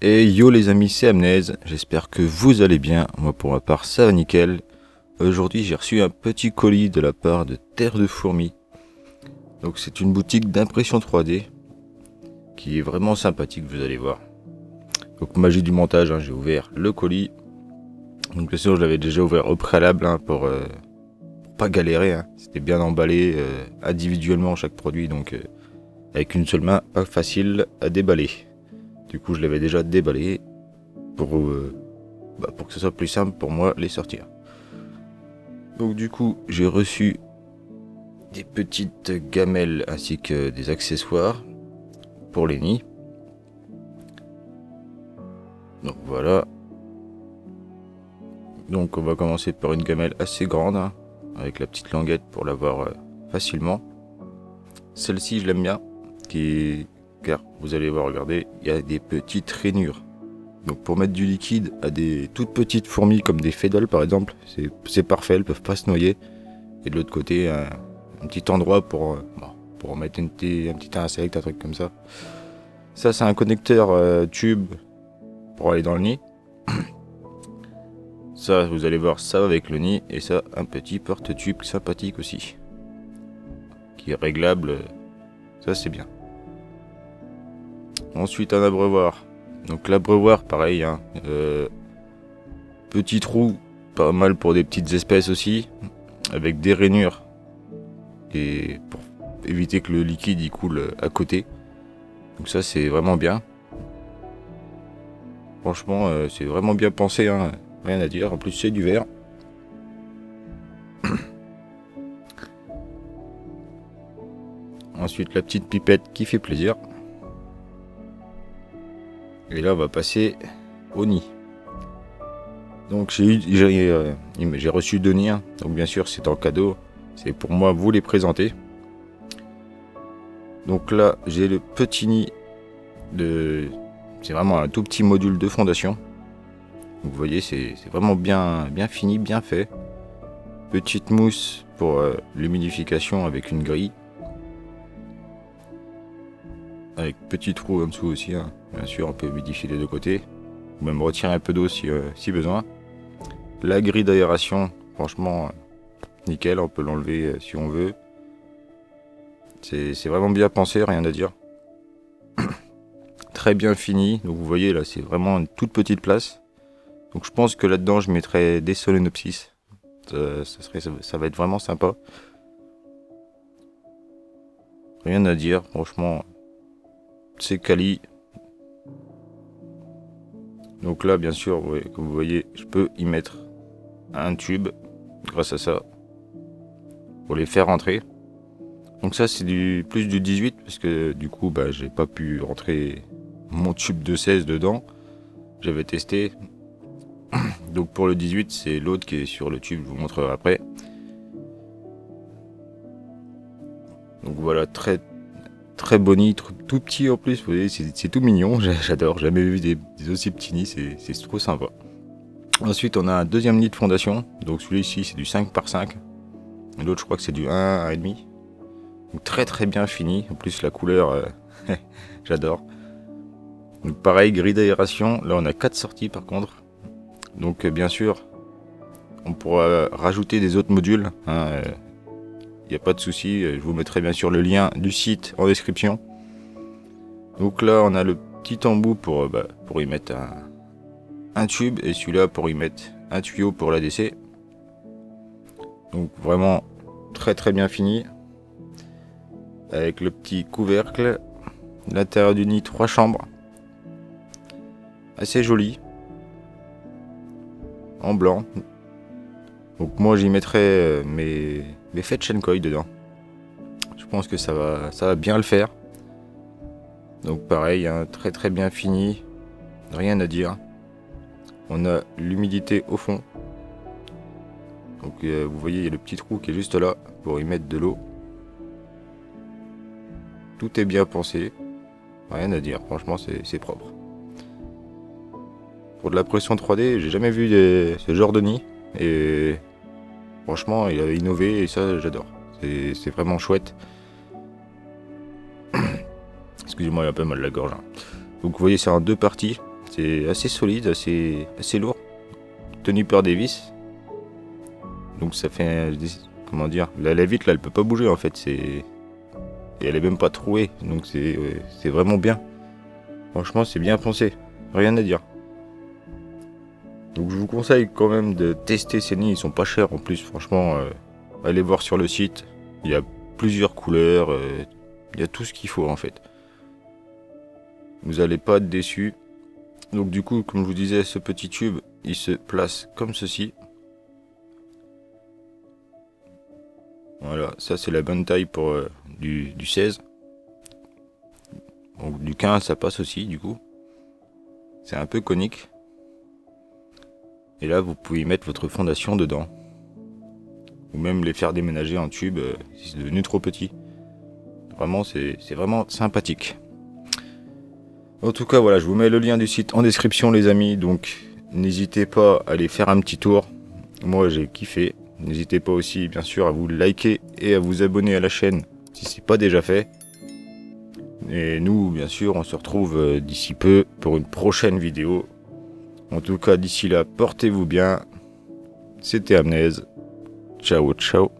Et yo les amis, c'est Amnez, j'espère que vous allez bien, moi pour ma part ça va nickel. Aujourd'hui j'ai reçu un petit colis de la part de Terre de Fourmis. Donc c'est une boutique d'impression 3D qui est vraiment sympathique, vous allez voir. Donc magie du montage, j'ai ouvert le colis. Donc bien sûr je l'avais déjà ouvert au préalable pour pas galérer. C'était bien emballé individuellement chaque produit, donc avec une seule main, pas facile à déballer. Du coup je l'avais déjà déballé pour que ce soit plus simple pour moi les sortir. Donc du coup j'ai reçu des petites gamelles ainsi que des accessoires pour les nids. Donc voilà. Donc on va commencer par une gamelle assez grande avec la petite languette pour l'avoir facilement. Celle-ci je l'aime bien car vous allez voir, regardez, il y a des petites rainures. Donc pour mettre du liquide à des toutes petites fourmis comme des fédales par exemple, c'est parfait, elles peuvent pas se noyer. Et de l'autre côté un petit endroit pour mettre un petit insecte, un truc comme ça. Ça c'est un connecteur tube pour aller dans le nid. Ça vous allez voir, ça va avec le nid. Et ça un petit porte-tube sympathique aussi, qui est réglable, ça c'est bien. Ensuite un abreuvoir. Donc l'abreuvoir pareil, petit trou, pas mal pour des petites espèces aussi, avec des rainures et pour éviter que le liquide y coule à côté. Donc ça c'est vraiment bien. Franchement c'est vraiment bien pensé, rien à dire. En plus c'est du verre. Ensuite la petite pipette qui fait plaisir. Et là on va passer au nid. Donc j'ai reçu 2 nids, donc bien sûr c'est en cadeau, c'est pour moi vous les présenter. Donc là j'ai le petit nid c'est vraiment un tout petit module de fondation. Vous voyez c'est vraiment bien fini, bien fait. Petite mousse pour l'humidification avec une grille. Avec petit trou en dessous aussi, bien sûr on peut humidifier les deux côtés. Ou même retirer un peu d'eau si besoin. La grille d'aération, franchement, nickel, on peut l'enlever si on veut. C'est vraiment bien pensé, rien à dire. Très bien fini, donc vous voyez là c'est vraiment une toute petite place. Donc je pense que là-dedans je mettrai des solenopsis. Ça va être vraiment sympa. Rien à dire, franchement, c'est quali. Donc là bien sûr, comme vous voyez, je peux y mettre un tube grâce à ça pour les faire rentrer. Donc ça c'est plus du 18 parce que du coup j'ai pas pu rentrer mon tube de 16 dedans. J'avais testé. Donc pour le 18 c'est l'autre qui est sur le tube, je vous montrerai après. Donc voilà, très très beau nid, tout petit en plus, vous voyez, c'est tout mignon, j'adore, j'ai jamais vu des aussi petits nids, c'est trop sympa. Ensuite on a un deuxième nid de fondation, donc celui-ci c'est du 5x5, l'autre je crois que c'est du 1,5. Donc très très bien fini, en plus la couleur, j'adore. Donc pareil, grille d'aération, là on a 4 sorties par contre, donc bien sûr on pourra rajouter des autres modules, il n'y a pas de souci, je vous mettrai bien sûr le lien du site en description. Donc là on a le petit embout pour y mettre un tube et celui-là pour y mettre un tuyau pour l'ADC. Donc vraiment très très bien fini. Avec le petit couvercle, l'intérieur du nid 3 chambres. Assez joli. En blanc. Donc moi j'y mettrai mes Fetch&Coil dedans. Je pense que ça va bien le faire. Donc pareil, très très bien fini. Rien à dire. On a l'humidité au fond. Donc vous voyez il y a le petit trou qui est juste là pour y mettre de l'eau. Tout est bien pensé. Rien à dire, franchement c'est propre. Pour de la pression 3D, j'ai jamais vu ce genre de nid. Et franchement, il a innové et ça, j'adore. C'est vraiment chouette. Excusez-moi, il a un peu mal la gorge. Donc vous voyez, c'est en 2 parties. c'est assez solide, assez lourd, tenu par des vis. Donc ça fait, comment dire, la vitre là elle peut pas bouger en fait, et elle est même pas trouée, donc c'est vraiment bien. Franchement c'est bien pensé, rien à dire. Donc je vous conseille quand même de tester ces nids, ils sont pas chers en plus, franchement, allez voir sur le site, il y a plusieurs couleurs, il y a tout ce qu'il faut en fait. Vous allez pas être déçus. Donc du coup, comme je vous disais, ce petit tube, il se place comme ceci. Voilà, ça c'est la bonne taille pour du 16. Donc du 15 ça passe aussi du coup. C'est un peu conique. Et là vous pouvez mettre votre fondation dedans. Ou même les faire déménager en tube si c'est devenu trop petit. Vraiment c'est vraiment sympathique. En tout cas voilà, je vous mets le lien du site en description les amis. Donc n'hésitez pas à aller faire un petit tour. Moi j'ai kiffé. N'hésitez pas aussi bien sûr à vous liker et à vous abonner à la chaîne si c'est pas déjà fait. Et nous bien sûr on se retrouve d'ici peu pour une prochaine vidéo. En tout cas d'ici là portez-vous bien. C'était Amnez. Ciao ciao.